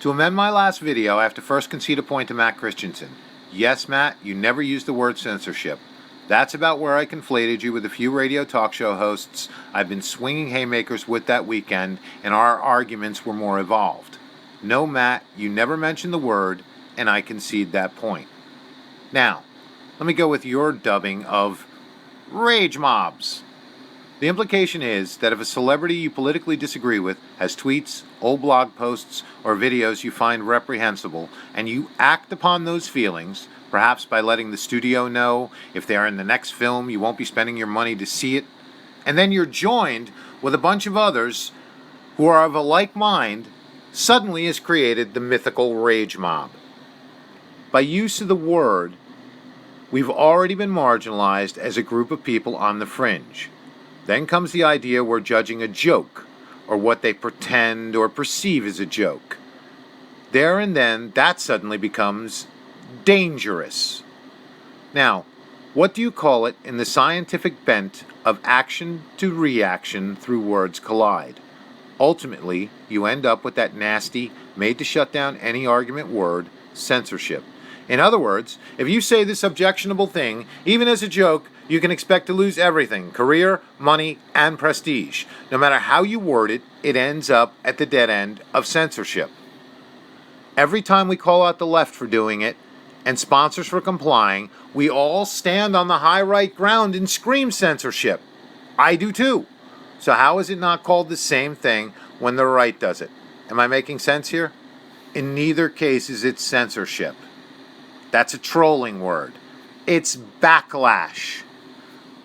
To amend my last video, I have to first concede a point to Matt Christensen. Yes, Matt, you never used the word censorship. That's about where I conflated you with a few radio talk show hosts I've been swinging haymakers with that weekend, and our arguments were more evolved. No, Matt, you never mentioned the word, and I concede that point. Now, let me go with your dubbing of rage mobs. The implication is that if a celebrity you politically disagree with has tweets, old blog posts, or videos you find reprehensible, and you act upon those feelings, perhaps by letting the studio know if they are in the next film you won't be spending your money to see it, and then you're joined with a bunch of others who are of a like mind, suddenly is created the mythical rage mob. By use of the word, we've already been marginalized as a group of people on the fringe. Then comes the idea we're judging a joke, or what they pretend or perceive as a joke. There and then, that suddenly becomes dangerous. Now, what do you call it in the scientific bent of action to reaction through words collide? Ultimately, you end up with that nasty, made to shut down any argument word, censorship. In other words, if you say this objectionable thing, even as a joke, you can expect to lose everything: career, money, and prestige. No matter how you word it, it ends up at the dead end of censorship. Every time we call out the left for doing it, and sponsors for complying, we all stand on the high right ground and scream censorship. I do too. So how is it not called the same thing when the right does it? Am I making sense here? In neither case is it censorship. That's a trolling word. It's backlash.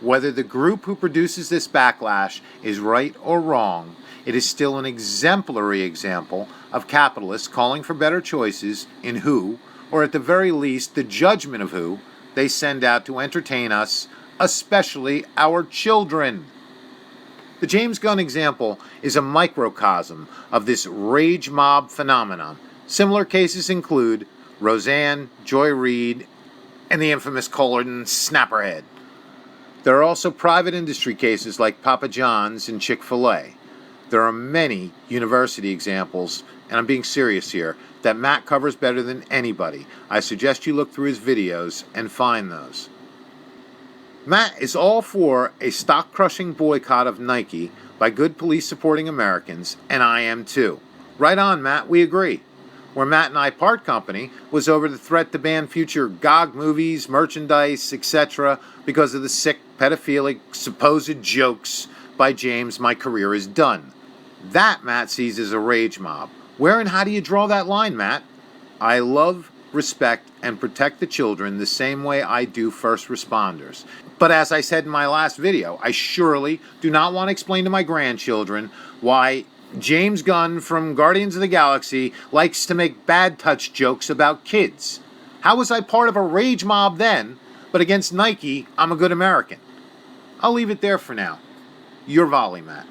Whether the group who produces this backlash is right or wrong, it is still an exemplary example of capitalists calling for better choices in who, or at the very least the judgment of who, they send out to entertain us, especially our children. The James Gunn example is a microcosm of this rage mob phenomenon. Similar cases include Roseanne, Joy Reid, and the infamous Colin Snapperhead. There are also private industry cases like Papa John's and Chick-fil-A. There are many university examples, and I'm being serious here, that Matt covers better than anybody. I suggest you look through his videos and find those. Matt is all for a stock-crushing boycott of Nike by good police-supporting Americans, and I am too. Right on, Matt, we agree. Where Matt and I part company was over the threat to ban future GOG movies, merchandise, etc. because of the sick, pedophilic, supposed jokes by James, "My career is done." That Matt sees as a rage mob. Where and how do you draw that line, Matt? I love, respect, and protect the children the same way I do first responders. But as I said in my last video, I surely do not want to explain to my grandchildren why James Gunn from Guardians of the Galaxy likes to make bad touch jokes about kids. How was I part of a rage mob then, but against Nike, I'm a good American? I'll leave it there for now. Your volley, Matt.